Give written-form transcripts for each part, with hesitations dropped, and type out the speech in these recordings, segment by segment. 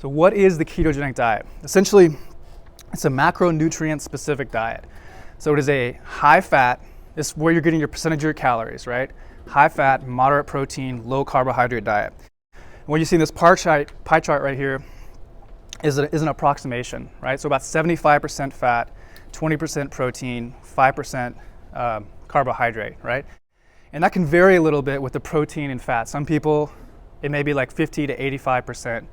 So what is the ketogenic diet? Essentially, it's a macronutrient specific diet. So it is a high fat, this is where you're getting your percentage of your calories, right? High fat, moderate protein, low carbohydrate diet. And what you see in this pie chart right here is an approximation, right? So about 75% fat, 20% protein, 5% carbohydrate, right? And that can vary a little bit with the protein and fat. Some people, it may be like 50 to 85%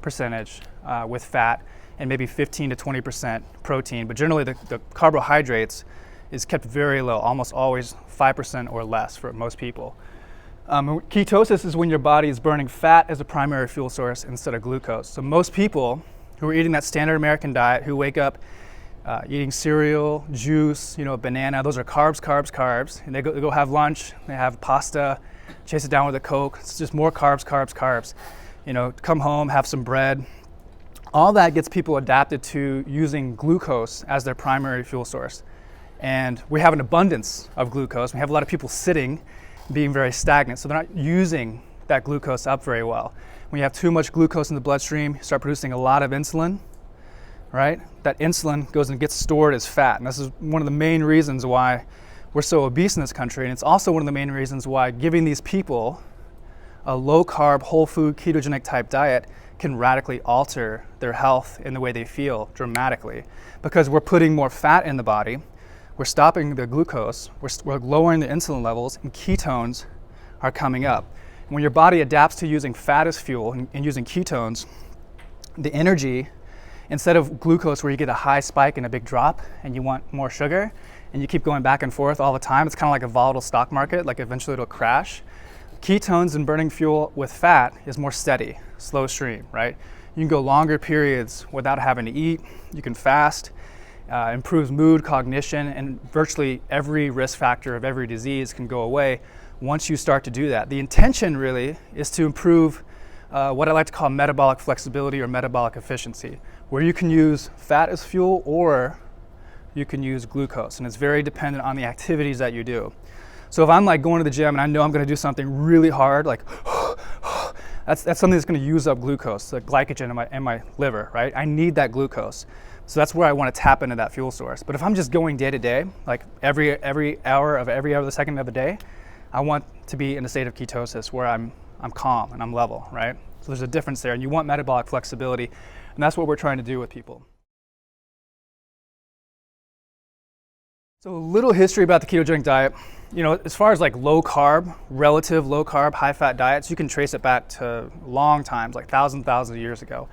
percentage with fat, and maybe 15 to 20% protein. But generally the carbohydrates is kept very low, almost always 5% or less for most people. Ketosis is when your body is burning fat as a primary fuel source instead of glucose. So most people who are eating that standard American diet, who wake up eating cereal, juice, banana, those are carbs, carbs, carbs. And they go have lunch, they have pasta, chase it down with a Coke. It's just more carbs, carbs, carbs. Come home, have some bread. All that gets people adapted to using glucose as their primary fuel source. And we have an abundance of glucose. We have a lot of people sitting, being very stagnant, so they're not using that glucose up very well. When you have too much glucose in the bloodstream, you start producing a lot of insulin, right? That insulin goes and gets stored as fat. And this is one of the main reasons why we're so obese in this country. And it's also one of the main reasons why giving these people a low carb, whole food, ketogenic type diet can radically alter their health and the way they feel dramatically. Because we're putting more fat in the body, we're stopping the glucose, we're lowering the insulin levels, and ketones are coming up. And when your body adapts to using fat as fuel and using ketones, the energy, instead of glucose where you get a high spike and a big drop and you want more sugar and you keep going back and forth all the time, it's kind of like a volatile stock market, like eventually it'll crash. Ketones and burning fuel with fat is more steady, slow stream, right? You can go longer periods without having to eat, you can fast, improves mood, cognition, and virtually every risk factor of every disease can go away once you start to do that. The intention really is to improve what I like to call metabolic flexibility or metabolic efficiency, where you can use fat as fuel or you can use glucose, and it's very dependent on the activities that you do. So if I'm like going to the gym and I know I'm going to do something really hard, like that's something that's going to use up glucose, the glycogen in my liver, right? I need that glucose. So that's where I want to tap into that fuel source. But if I'm just going day to day, like every hour of the second of the day, I want to be in a state of ketosis where I'm calm and I'm level, right? So there's a difference there, and you want metabolic flexibility, and that's what we're trying to do with people. So a little history about the ketogenic diet. As far as like low carb, relative low carb, high fat diets, you can trace it back to long times, like thousands of years ago.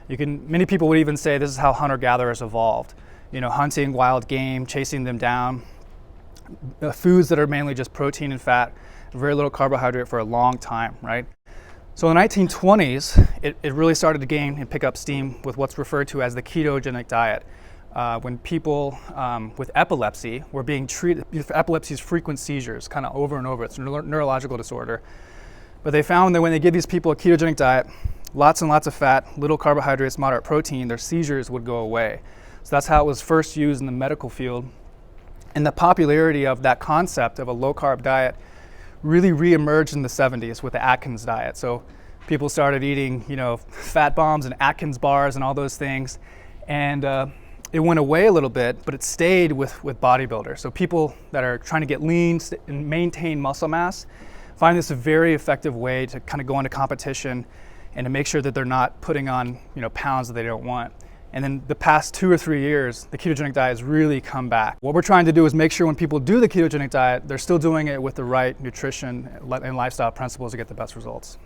Many people would even say this is how hunter-gatherers evolved. Hunting wild game, chasing them down, foods that are mainly just protein and fat, very little carbohydrate for a long time, right? So in the 1920s, it really started to gain and pick up steam with what's referred to as the ketogenic diet. When people with epilepsy were being treated, epilepsy is frequent seizures, kind of over and over. It's a neurological disorder. But they found that when they give these people a ketogenic diet, lots and lots of fat, little carbohydrates, moderate protein, their seizures would go away. So that's how it was first used in the medical field. And the popularity of that concept of a low carb diet really reemerged in the 70s with the Atkins diet. So people started eating, fat bombs and Atkins bars and all those things. And it went away a little bit, but it stayed with bodybuilders. So people that are trying to get lean and maintain muscle mass find this a very effective way to kind of go into competition and to make sure that they're not putting on pounds that they don't want. And then the past 2 or 3 years, the ketogenic diet has really come back. What we're trying to do is make sure when people do the ketogenic diet, they're still doing it with the right nutrition and lifestyle principles to get the best results.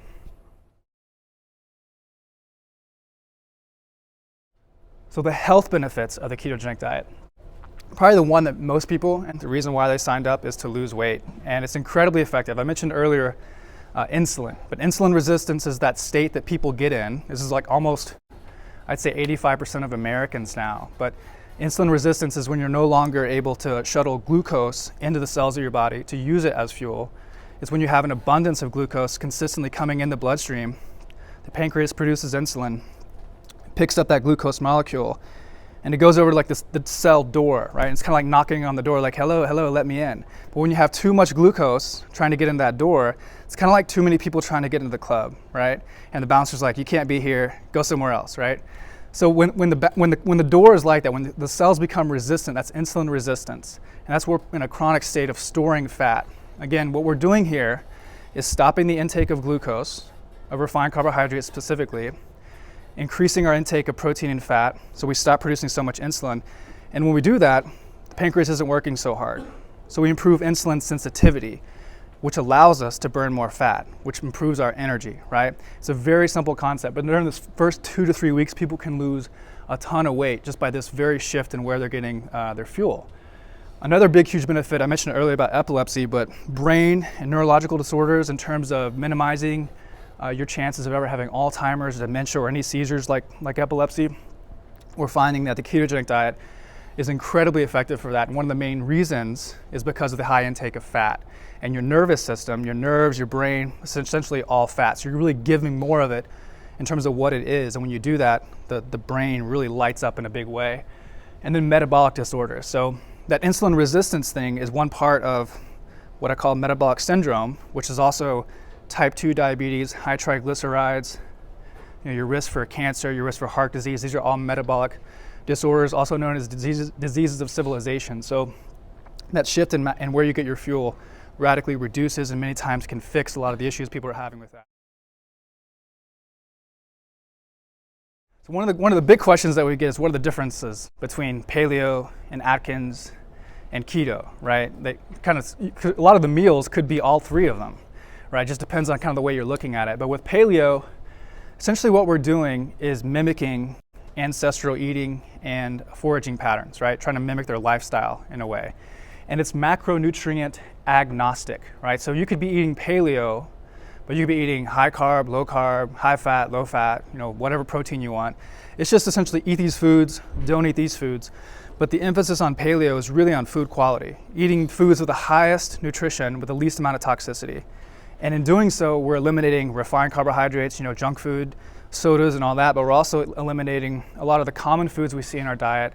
So the health benefits of the ketogenic diet. Probably the one that most people, and the reason why they signed up, is to lose weight. And it's incredibly effective. I mentioned earlier insulin, but insulin resistance is that state that people get in. This is like almost, I'd say 85% of Americans now. But insulin resistance is when you're no longer able to shuttle glucose into the cells of your body to use it as fuel. It's when you have an abundance of glucose consistently coming in the bloodstream. The pancreas produces insulin, picks up that glucose molecule, and it goes over to like this, the cell door, right? And it's kind of like knocking on the door, like, hello, hello, let me in. But when you have too much glucose trying to get in that door, it's kind of like too many people trying to get into the club, right? And the bouncer's like, you can't be here, go somewhere else, right? So when the door is like that, when the cells become resistant, that's insulin resistance. And that's where we're in a chronic state of storing fat. Again, what we're doing here is stopping the intake of glucose, of refined carbohydrates specifically, increasing our intake of protein and fat, so we stop producing so much insulin. And when we do that, the pancreas isn't working so hard. So we improve insulin sensitivity, which allows us to burn more fat, which improves our energy, right? It's a very simple concept, but during this first 2 to 3 weeks, people can lose a ton of weight just by this very shift in where they're getting their fuel. Another big, huge benefit, I mentioned earlier about epilepsy, but brain and neurological disorders in terms of minimizing your chances of ever having Alzheimer's, dementia, or any seizures like epilepsy, we're finding that the ketogenic diet is incredibly effective for that. And one of the main reasons is because of the high intake of fat. And your nervous system, your nerves, your brain, is essentially all fat. So you're really giving more of it in terms of what it is. And when you do that, the brain really lights up in a big way. And then metabolic disorders. So that insulin resistance thing is one part of what I call metabolic syndrome, which is also type 2 diabetes, high triglycerides, your risk for cancer, your risk for heart disease. These are all metabolic disorders, also known as diseases of civilization. So that shift in where you get your fuel radically reduces and many times can fix a lot of the issues people are having with that. So one of the big questions that we get is, what are the differences between paleo and Atkins and keto, right? A lot of the meals could be all three of them, right? It just depends on kind of the way you're looking at it. But with paleo, essentially what we're doing is mimicking ancestral eating and foraging patterns, right? Trying to mimic their lifestyle in a way. And it's macronutrient agnostic, right? So you could be eating paleo, but you could be eating high carb, low carb, high fat, low fat, whatever protein you want. It's just essentially eat these foods, don't eat these foods. But the emphasis on paleo is really on food quality, eating foods with the highest nutrition with the least amount of toxicity. And in doing so, we're eliminating refined carbohydrates, junk food, sodas and all that, but we're also eliminating a lot of the common foods we see in our diet,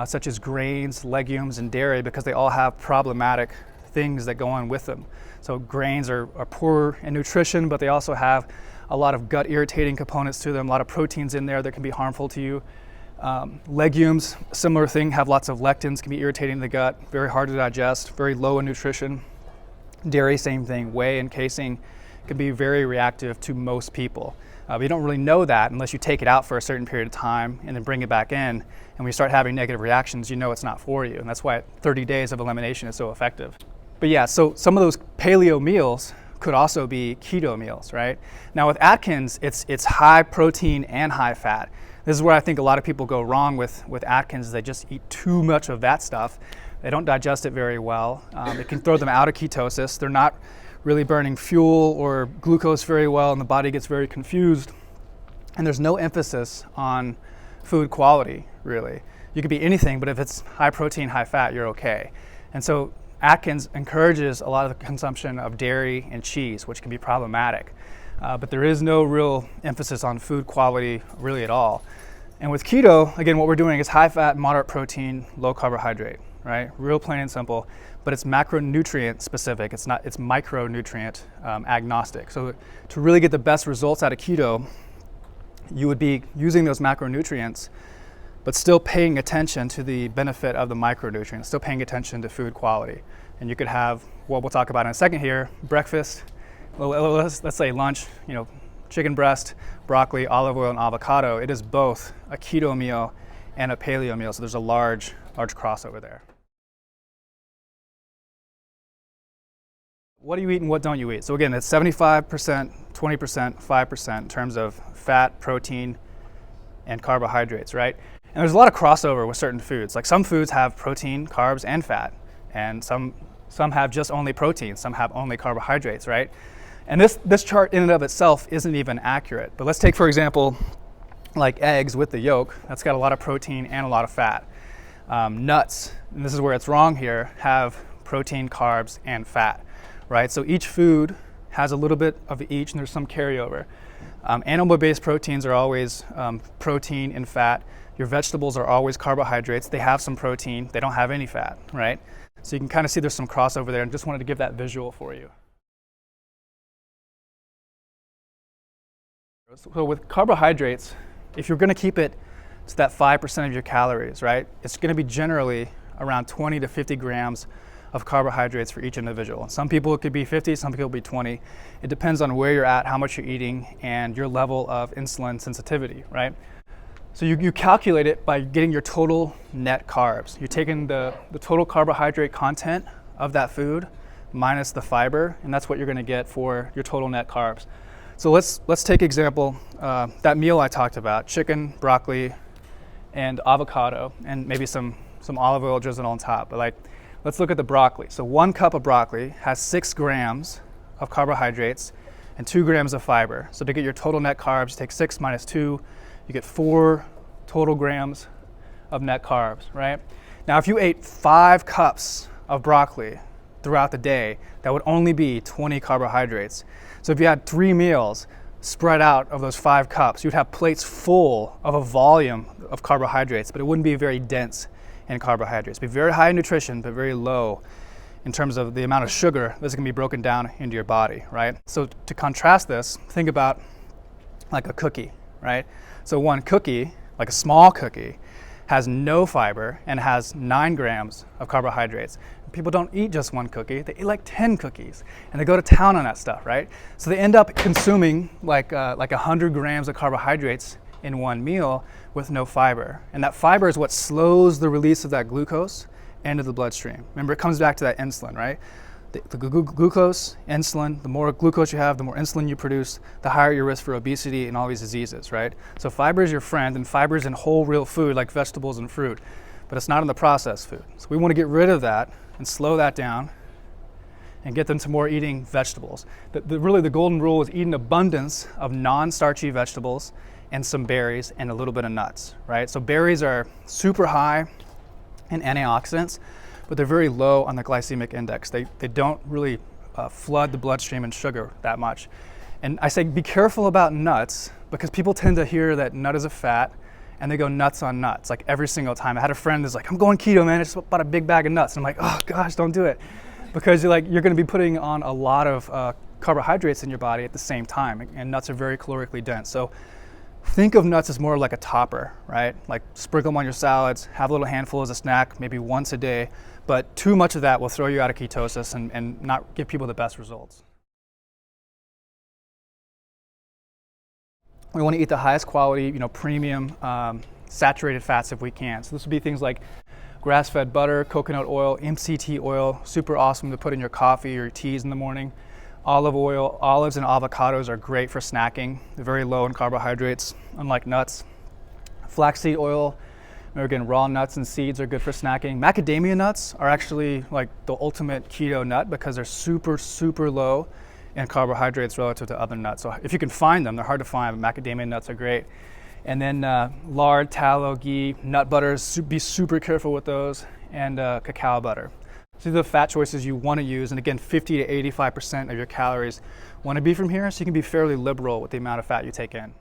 such as grains, legumes, and dairy, because they all have problematic things that go on with them. So grains are poor in nutrition, but they also have a lot of gut irritating components to them, a lot of proteins in there that can be harmful to you. Legumes, similar thing, have lots of lectins, can be irritating to the gut, very hard to digest, very low in nutrition. Dairy, same thing, whey and casein can be very reactive to most people. But you don't really know that unless you take it out for a certain period of time and then bring it back in. And when you start having negative reactions, you know it's not for you. And that's why 30 days of elimination is so effective. But yeah, so some of those paleo meals could also be keto meals, right? Now with Atkins, it's high protein and high fat. This is where I think a lot of people go wrong with Atkins. They just eat too much of that stuff. They don't digest it very well. It can throw them out of ketosis. They're not really burning fuel or glucose very well, and the body gets very confused. And there's no emphasis on food quality, really. You could be anything, but if it's high protein, high fat, you're okay. And so Atkins encourages a lot of the consumption of dairy and cheese, which can be problematic. But there is no real emphasis on food quality really at all. And with keto, again, what we're doing is high fat, moderate protein, low carbohydrate, right? Real plain and simple, but it's macronutrient specific. It's micronutrient agnostic. So to really get the best results out of keto, you would be using those macronutrients, but still paying attention to the benefit of the micronutrients, still paying attention to food quality. And you could have what we'll talk about in a second here, breakfast, let's say lunch, chicken breast, broccoli, olive oil, and avocado. It is both a keto meal and a paleo meal, so there's a large crossover there. What do you eat and what don't you eat? So again, it's 75%, 20%, 5% in terms of fat, protein, and carbohydrates, right? And there's a lot of crossover with certain foods. Like some foods have protein, carbs, and fat, and some have just only protein, some have only carbohydrates, right? And this chart in and of itself isn't even accurate. But let's take, for example, like eggs with the yolk. That's got a lot of protein and a lot of fat. Nuts, and this is where it's wrong here, have protein, carbs, and fat, right? So each food has a little bit of each, and there's some carryover. Animal-based proteins are always protein and fat. Your vegetables are always carbohydrates. They have some protein. They don't have any fat, right? So you can kind of see there's some crossover there, and just wanted to give that visual for you. So with carbohydrates, if you're going to keep it to that 5% of your calories, right, it's going to be generally around 20 to 50 grams of carbohydrates for each individual. Some people it could be 50, some people it could be 20. It depends on where you're at, how much you're eating, and your level of insulin sensitivity, right? So you calculate it by getting your total net carbs. You're taking the total carbohydrate content of that food minus the fiber, and that's what you're going to get for your total net carbs. So let's take example, that meal I talked about, chicken, broccoli, and avocado, and maybe some olive oil drizzled on top. But let's look at the broccoli. So 1 cup of broccoli has 6 grams of carbohydrates and 2 grams of fiber. So to get your total net carbs, you take 6 minus 2, you get 4 total grams of net carbs, right? Now if you ate 5 cups of broccoli throughout the day, that would only be 20 carbohydrates. So if you had 3 meals spread out of those 5 cups, you'd have plates full of a volume of carbohydrates, but it wouldn't be very dense in carbohydrates. It'd be very high in nutrition, but very low in terms of the amount of sugar that's going to be broken down into your body, right? So to contrast this, think about like a cookie, right? So 1 cookie, like a small cookie, has no fiber and has 9 grams of carbohydrates. People don't eat just 1 cookie, they eat like 10 cookies, and they go to town on that stuff, right? So they end up consuming like 100 grams of carbohydrates in 1 meal with no fiber. And that fiber is what slows the release of that glucose into the bloodstream. Remember, it comes back to that insulin, right? The glucose, insulin, the more glucose you have, the more insulin you produce, the higher your risk for obesity and all these diseases, right? So fiber is your friend, and fiber is in whole real food like vegetables and fruit, but it's not in the processed food. So we want to get rid of that and slow that down and get them to more eating vegetables. Really the golden rule is eat an abundance of non-starchy vegetables and some berries and a little bit of nuts, right? So berries are super high in antioxidants, but they're very low on the glycemic index. They don't really flood the bloodstream in sugar that much. And I say be careful about nuts because people tend to hear that nut is a fat and they go nuts on nuts like every single time. I had a friend who's like, I'm going keto, man, I just bought a big bag of nuts. And I'm like, oh gosh, don't do it. Because you're going to be putting on a lot of carbohydrates in your body at the same time, and nuts are very calorically dense. So think of nuts as more like a topper, right? Like sprinkle them on your salads, have a little handful as a snack, maybe once a day, but too much of that will throw you out of ketosis and not give people the best results. We want to eat the highest quality, premium, saturated fats if we can. So this would be things like grass-fed butter, coconut oil, MCT oil, super awesome to put in your coffee or your teas in the morning. Olive oil, olives and avocados are great for snacking. They're very low in carbohydrates, unlike nuts. Flaxseed oil, again, raw nuts and seeds are good for snacking. Macadamia nuts are actually like the ultimate keto nut because they're super, super low in carbohydrates relative to other nuts. So if you can find them, they're hard to find, but macadamia nuts are great. And then lard, tallow, ghee, nut butters, be super careful with those, and cacao butter. So these are the fat choices you want to use, and again, 50 to 85% of your calories want to be from here, so you can be fairly liberal with the amount of fat you take in.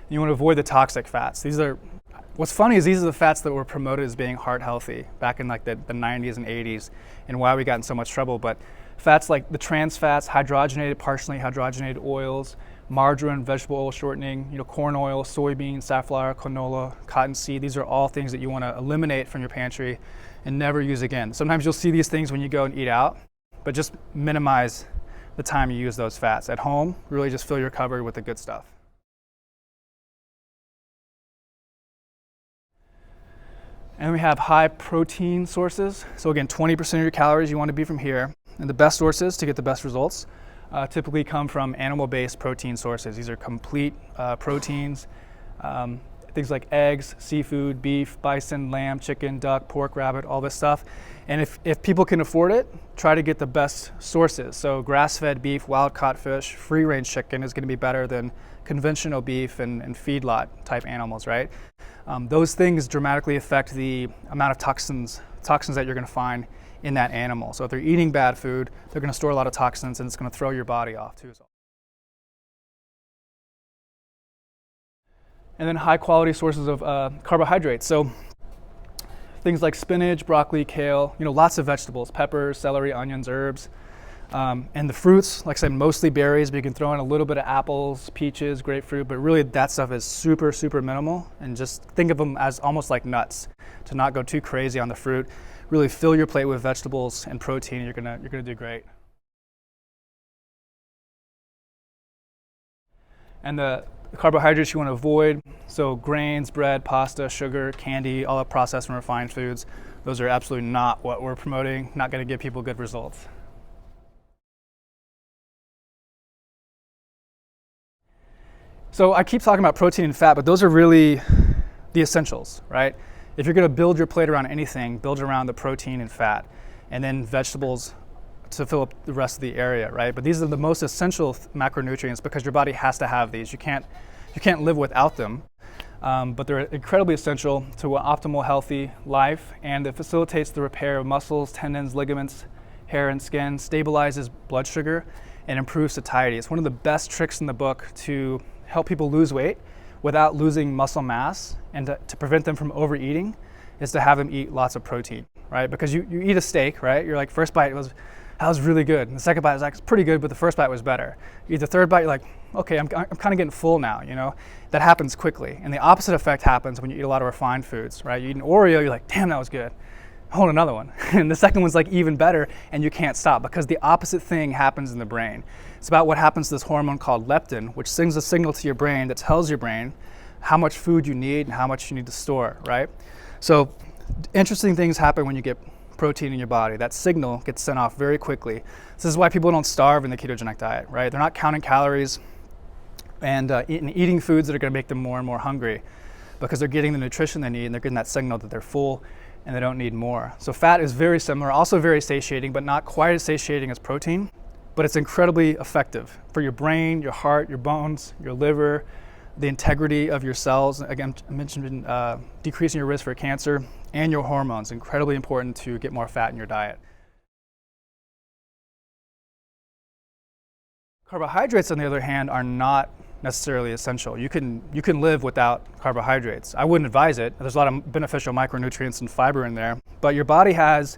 You want to avoid the toxic fats. What's funny is these are the fats that were promoted as being heart healthy back in like the 90s and 80s, and why we got in so much trouble. But fats like the trans fats, hydrogenated, partially hydrogenated oils, margarine, vegetable oil shortening, corn oil, soybean, safflower, canola, cottonseed. These are all things that you want to eliminate from your pantry and never use again. Sometimes you'll see these things when you go and eat out, but just minimize the time you use those fats. At home, really just fill your cupboard with the good stuff. And we have high protein sources. So again, 20% of your calories you want to be from here. And the best sources to get the best results typically come from animal-based protein sources. These are complete proteins, things like eggs, seafood, beef, bison, lamb, chicken, duck, pork, rabbit, all this stuff. And if people can afford it, try to get the best sources. So grass-fed beef, wild-caught fish, free-range chicken is going to be better than conventional beef and feedlot type animals, right? Those things dramatically affect the amount of toxins that you're going to find in that animal. So if they're eating bad food, they're going to store a lot of toxins, and it's going to throw your body off too. And then high quality sources of carbohydrates. So things like spinach, broccoli, kale, lots of vegetables, peppers, celery, onions, herbs. And the fruits, like I said, mostly berries, but you can throw in a little bit of apples, peaches, grapefruit, but really that stuff is super, super minimal. And just think of them as almost like nuts, to not go too crazy on the fruit. Really fill your plate with vegetables and protein, you're gonna do great. And the carbohydrates you want to avoid, so grains, bread, pasta, sugar, candy, all the processed and refined foods, those are absolutely not what we're promoting, not going to give people good results. So I keep talking about protein and fat, but those are really the essentials, right? If you're going to build your plate around anything, build it around the protein and fat, and then vegetables to fill up the rest of the area, right? But these are the most essential macronutrients because your body has to have these. You can't live without them, but they're incredibly essential to an optimal, healthy life, and it facilitates the repair of muscles, tendons, ligaments, hair, and skin, stabilizes blood sugar, and improves satiety. It's one of the best tricks in the book to help people lose weight without losing muscle mass, and to prevent them from overeating is to have them eat lots of protein, right? Because you eat a steak, right? You're like, first bite that was really good. And the second bite was like, it's pretty good, but the first bite was better. You eat the third bite, you're like, okay, I'm kind of getting full now, That happens quickly. And the opposite effect happens when you eat a lot of refined foods, right? You eat an Oreo, you're like, damn, that was good. Hold another one. And the second one's like even better, and you can't stop because the opposite thing happens in the brain. It's about what happens to this hormone called leptin, which sends a signal to your brain that tells your brain how much food you need and how much you need to store, right? So interesting things happen when you get protein in your body. That signal gets sent off very quickly. This is why people don't starve in the ketogenic diet, right? They're not counting calories and eating foods that are going to make them more and more hungry because they're getting the nutrition they need and they're getting that signal that they're full and they don't need more. So fat is very similar, also very satiating, but not quite as satiating as protein, but it's incredibly effective for your brain, your heart, your bones, your liver, the integrity of your cells. Again, I mentioned decreasing your risk for cancer, and your hormones. Incredibly important to get more fat in your diet. Carbohydrates, on the other hand, are not necessarily essential. You can live without carbohydrates. I wouldn't advise it. There's a lot of beneficial micronutrients and fiber in there, but your body has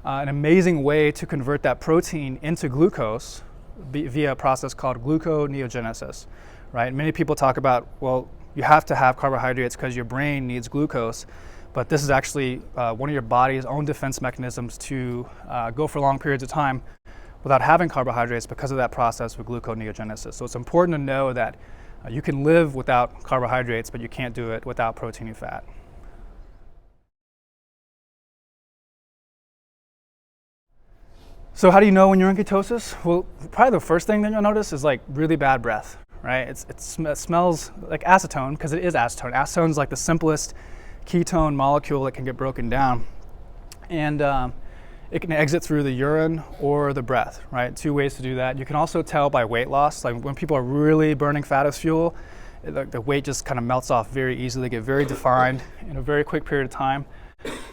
an amazing way to convert that protein into glucose via a process called gluconeogenesis, right? Many people talk about, well, you have to have carbohydrates because your brain needs glucose, but this is actually one of your body's own defense mechanisms to go for long periods of time without having carbohydrates because of that process with gluconeogenesis. So it's important to know that you can live without carbohydrates, but you can't do it without protein and fat. So how do you know when you're in ketosis? Well, probably the first thing that you'll notice is like really bad breath, right? It smells like acetone because it is acetone. Acetone is like the simplest ketone molecule that can get broken down. And it can exit through the urine or the breath, right? Two ways to do that. You can also tell by weight loss. Like when people are really burning fat as fuel, the weight just kind of melts off very easily. They get very defined in a very quick period of time.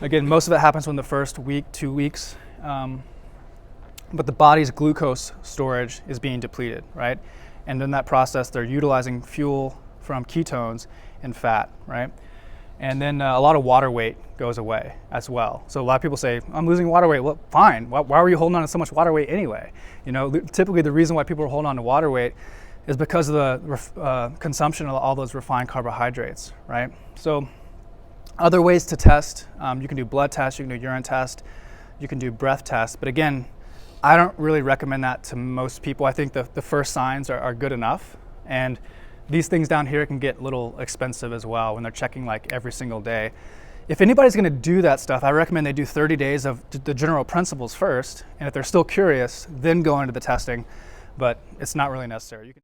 Again, most of it happens within the first week, 2 weeks. But the body's glucose storage is being depleted, right? And in that process, they're utilizing fuel from ketones and fat, right? And then a lot of water weight goes away as well. So a lot of people say, I'm losing water weight. Well, fine. Why were you holding on to so much water weight anyway? Typically the reason why people are holding on to water weight is because of the consumption of all those refined carbohydrates, right? So other ways to test, you can do blood tests, you can do urine test, you can do breath tests. But again, I don't really recommend that to most people. I think the first signs are good enough. And these things down here can get a little expensive as well when they're checking like every single day. If anybody's gonna do that stuff, I recommend they do 30 days of the general principles first. And if they're still curious, then go into the testing, but it's not really necessary.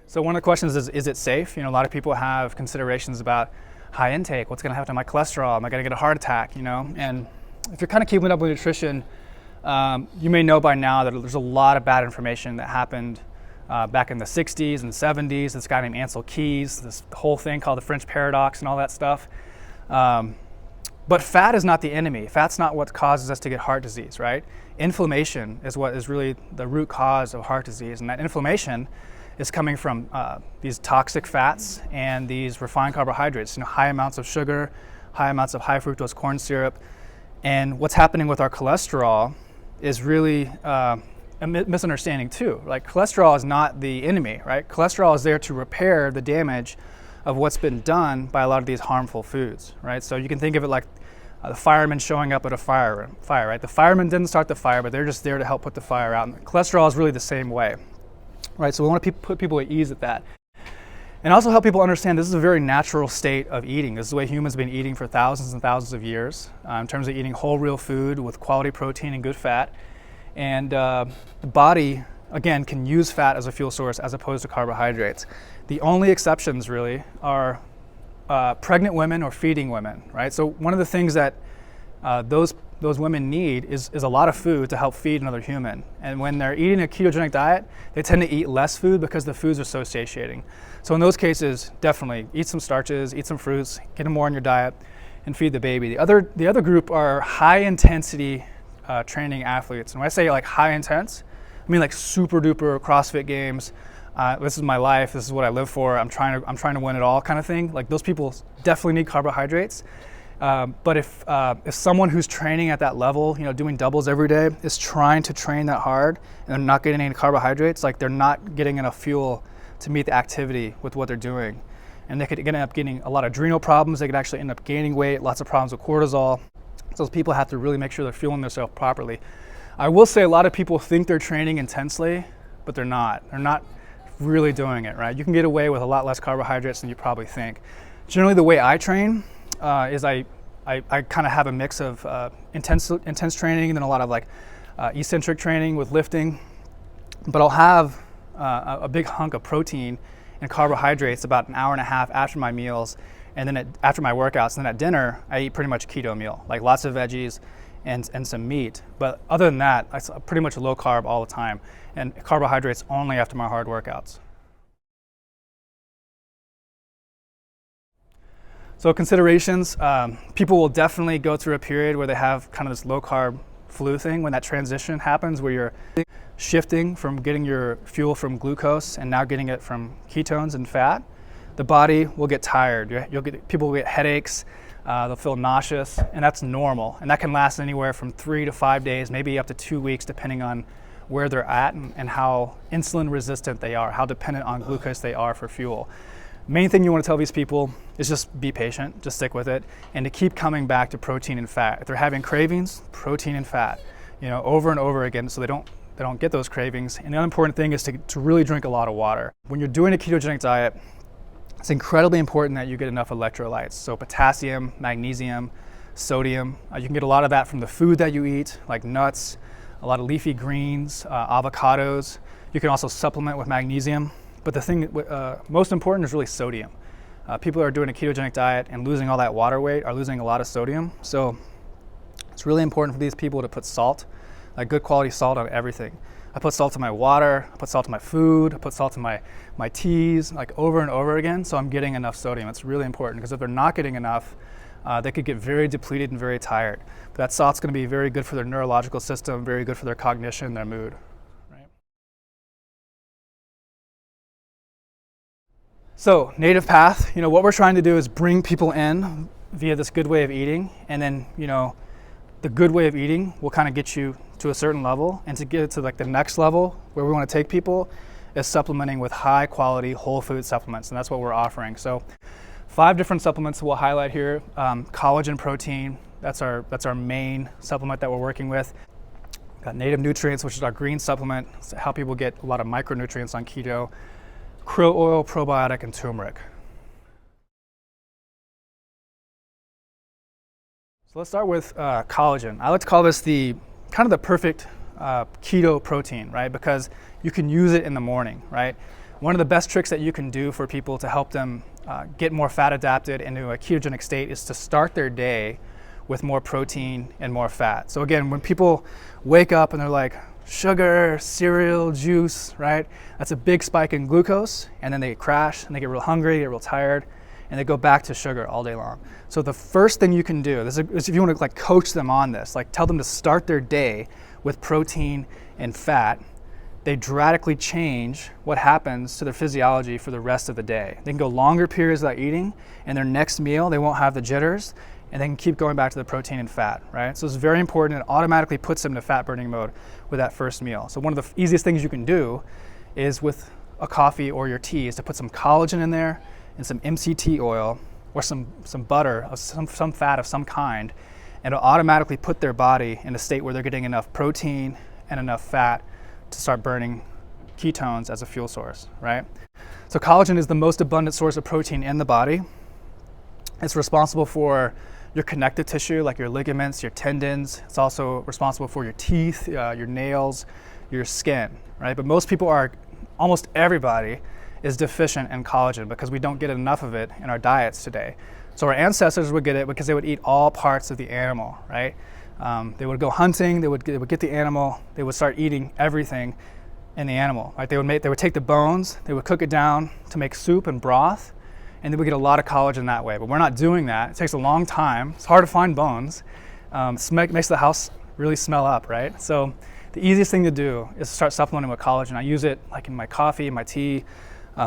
So one of the questions is it safe? A lot of people have considerations about high intake. What's gonna happen to my cholesterol? Am I gonna get a heart attack? And if you're kind of keeping up with nutrition, you may know by now that there's a lot of bad information that happened back in the 60s and 70s. This guy named Ansel Keys, this whole thing called the French paradox and all that stuff. But fat is not the enemy. Fat's not what causes us to get heart disease, right? Inflammation is what is really the root cause of heart disease, and that inflammation is coming from these toxic fats and these refined carbohydrates, high amounts of sugar, high amounts of high fructose corn syrup. And what's happening with our cholesterol is really a misunderstanding too. Like, cholesterol is not the enemy, right? Cholesterol is there to repair the damage of what's been done by a lot of these harmful foods, right? So you can think of it like the firemen showing up at a fire, right? The firemen didn't start the fire, but they're just there to help put the fire out. And cholesterol is really the same way, right? So we want to put people at ease at that. And also help people understand this is a very natural state of eating. This is the way humans have been eating for thousands and thousands of years, in terms of eating whole, real food with quality protein and good fat. And the body, again, can use fat as a fuel source as opposed to carbohydrates. The only exceptions really are pregnant women or feeding women, right? So one of the things that those women need is a lot of food to help feed another human. And when they're eating a ketogenic diet, they tend to eat less food because the foods are so satiating. So in those cases, definitely eat some starches, eat some fruits, get them more in your diet, and feed the baby. The other group are high intensity training athletes. And when I say like high intense, I mean like super duper CrossFit games. This is my life. This is what I live for. I'm trying to win it all, kind of thing. Like, those people definitely need carbohydrates. But if someone who's training at that level, doing doubles every day, is trying to train that hard and they're not getting any carbohydrates, like, they're not getting enough fuel to meet the activity with what they're doing. And they could end up getting a lot of adrenal problems. They could actually end up gaining weight, lots of problems with cortisol. So those people have to really make sure they're fueling themselves properly. I will say a lot of people think they're training intensely, but they're not. They're not really doing it, right? You can get away with a lot less carbohydrates than you probably think. Generally, the way I train is I kind of have a mix of intense training and then a lot of like eccentric training with lifting. But I'll have a big hunk of protein and carbohydrates about an hour and a half after my meals, and then after my workouts. And then at dinner, I eat pretty much a keto meal, like lots of veggies and some meat. But other than that, it's pretty much low carb all the time, and carbohydrates only after my hard workouts. So considerations, people will definitely go through a period where they have kind of this low carb flu thing, when that transition happens where you're shifting from getting your fuel from glucose and now getting it from ketones and fat. The body will get tired. People will get headaches, they'll feel nauseous, and that's normal. And that can last anywhere from 3 to 5 days, maybe up to 2 weeks, depending on where they're at and how insulin resistant they are, how dependent on glucose they are for fuel. Main thing you want to tell these people is just be patient, just stick with it, and to keep coming back to protein and fat. If they're having cravings, protein and fat, over and over again, so they don't get those cravings. And the other important thing is to really drink a lot of water. When you're doing a ketogenic diet, it's incredibly important that you get enough electrolytes. So potassium, magnesium, sodium. You can get a lot of that from the food that you eat, like nuts, a lot of leafy greens, avocados. You can also supplement with magnesium. But the thing most important is really sodium. People who are doing a ketogenic diet and losing all that water weight are losing a lot of sodium. So it's really important for these people to put salt, like good quality salt, on everything. I put salt in my water, I put salt in my food, I put salt in my teas, like over and over again, so I'm getting enough sodium. It's really important, because if they're not getting enough, they could get very depleted and very tired. But that salt's going to be very good for their neurological system, very good for their cognition, their mood. Right? So NativePath, what we're trying to do is bring people in via this good way of eating, and then the good way of eating will kind of get you to a certain level, and to get it to like the next level where we want to take people is supplementing with high quality whole food supplements, and that's what we're offering. So 5 different supplements we'll highlight here. Collagen protein, that's our main supplement that we're working with. Got NativeNutrients, which is our green supplement to help people get a lot of micronutrients on keto. Krill oil, probiotic, and turmeric. So let's start with collagen. I like to call this the kind of the perfect keto protein, right? Because you can use it in the morning, right? One of the best tricks that you can do for people to help them get more fat adapted into a ketogenic state is to start their day with more protein and more fat. So again, when people wake up and they're like, sugar, cereal, juice, right? That's a big spike in glucose, and then they crash and they get real hungry, get real tired, and they go back to sugar all day long. So the first thing you can do, this is if you want to like coach them on this, like tell them to start their day with protein and fat, they dramatically change what happens to their physiology for the rest of the day. They can go longer periods without eating, and their next meal, they won't have the jitters, and they can keep going back to the protein and fat, right? So it's very important. It automatically puts them into fat burning mode with that first meal. So one of the easiest things you can do is with a coffee or your tea is to put some collagen in there and some MCT oil or some butter, some fat of some kind, and it'll automatically put their body in a state where they're getting enough protein and enough fat to start burning ketones as a fuel source, right? So collagen is the most abundant source of protein in the body. It's responsible for your connective tissue, like your ligaments, your tendons. It's also responsible for your teeth, your nails, your skin, right? But most people almost everybody is deficient in collagen because we don't get enough of it in our diets today. So our ancestors would get it because they would eat all parts of the animal, right? They would go hunting, they would get the animal, they would start eating everything in the animal, right? They would take the bones, they would cook it down to make soup and broth, and then we get a lot of collagen that way. But we're not doing that. It takes a long time. It's hard to find bones. Makes the house really smell up, right? So the easiest thing to do is to start supplementing with collagen. I use it like in my coffee, my tea,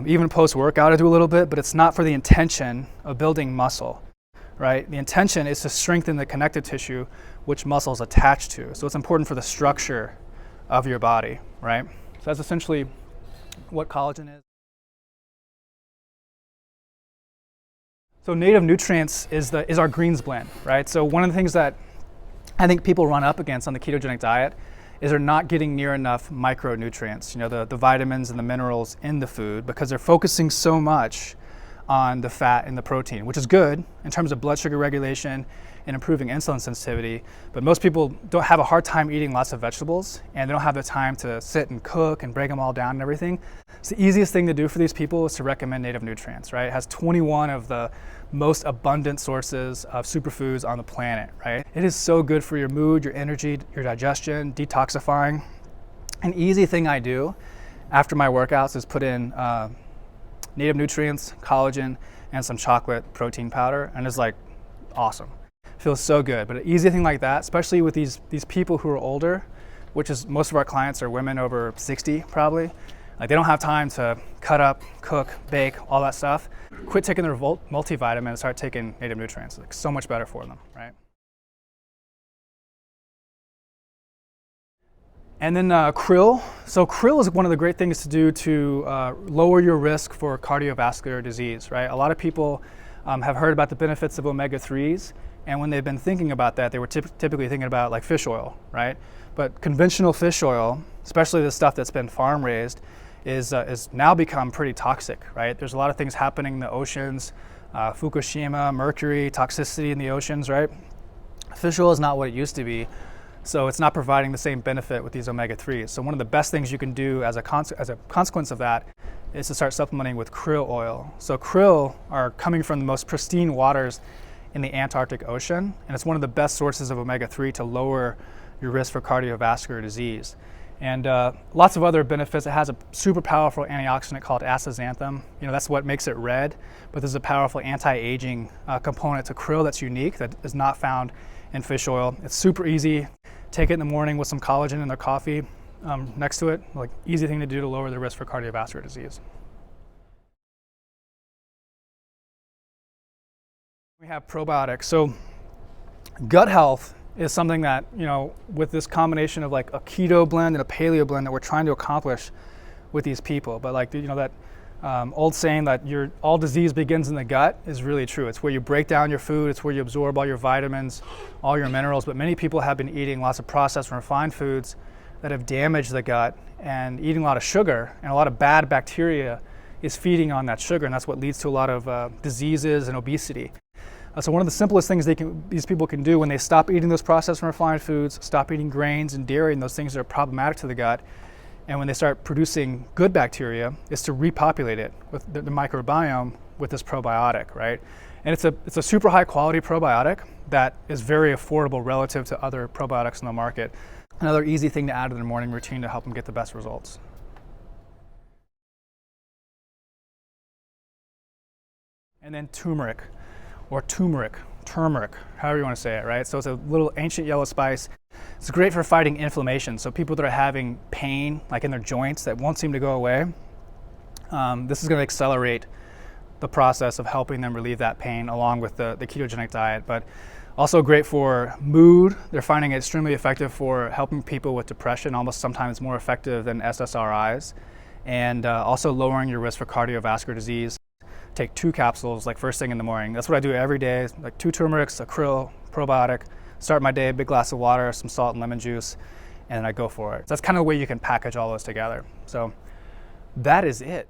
even post-workout I do a little bit, but it's not for the intention of building muscle, right? The intention is to strengthen the connective tissue which muscle is attached to. So it's important for the structure of your body, right? So that's essentially what collagen is. So native nutrients is our greens blend, right? So one of the things that I think people run up against on the ketogenic diet is they're not getting near enough micronutrients, the vitamins and the minerals in the food, because they're focusing so much on the fat and the protein, which is good in terms of blood sugar regulation and improving insulin sensitivity. But most people don't have a hard time eating lots of vegetables, and they don't have the time to sit and cook and break them all down and everything. So the easiest thing to do for these people is to recommend native nutrients, right? It has 21 of the most abundant sources of superfoods on the planet, right? It is so good for your mood, your energy, your digestion, detoxifying. An easy thing I do after my workouts is put in native nutrients, collagen, and some chocolate protein powder, and it's like awesome. Feels so good. But an easy thing like that, especially with these people who are older, which is most of our clients are women over 60 probably, like they don't have time to cut up, cook, bake, all that stuff. Quit taking their multivitamin and start taking native nutrients. It's like so much better for them, right? And then krill. So krill is one of the great things to do to lower your risk for cardiovascular disease, right? A lot of people have heard about the benefits of omega-3s, and when they've been thinking about that, they were typically thinking about like fish oil, right? But conventional fish oil, especially the stuff that's been farm raised, is now become pretty toxic, right? There's a lot of things happening in the oceans, Fukushima, mercury, toxicity in the oceans, right? Fish oil is not what it used to be, so it's not providing the same benefit with these omega-3s. So one of the best things you can do as a consequence of that is to start supplementing with krill oil. So krill are coming from the most pristine waters in the Antarctic Ocean, and it's one of the best sources of omega-3 to lower your risk for cardiovascular disease. And lots of other benefits. It has a super powerful antioxidant called astaxanthin. That's what makes it red, but there's a powerful anti-aging component to krill that's unique, that is not found in fish oil. It's super easy. Take it in the morning with some collagen in their coffee next to it. Like, easy thing to do to lower the risk for cardiovascular disease. We have probiotics. So gut health is something that, with this combination of like a keto blend and a paleo blend that we're trying to accomplish with these people. But like, that old saying that all disease begins in the gut is really true. It's where you break down your food, it's where you absorb all your vitamins, all your minerals. But many people have been eating lots of processed and refined foods that have damaged the gut, and eating a lot of sugar, and a lot of bad bacteria is feeding on that sugar, and that's what leads to a lot of diseases and obesity. So one of the simplest things these people can do when they stop eating those processed and refined foods, stop eating grains and dairy and those things that are problematic to the gut, and when they start producing good bacteria, is to repopulate it with the microbiome with this probiotic, right? And it's a super high quality probiotic that is very affordable relative to other probiotics in the market. Another easy thing to add to their morning routine to help them get the best results. And then turmeric, or turmeric, however you want to say it, right? So it's a little ancient yellow spice. It's great for fighting inflammation. So people that are having pain, like in their joints, that won't seem to go away, this is going to accelerate the process of helping them relieve that pain along with the ketogenic diet. But also great for mood. They're finding it extremely effective for helping people with depression, almost sometimes more effective than SSRIs, and also lowering your risk for cardiovascular disease. Take 2 capsules like first thing in the morning. That's what I do every day, like 2 turmerics, a krill, probiotic, start my day, big glass of water, some salt and lemon juice, and I go for it. So that's kind of the way you can package all those together. So that is it.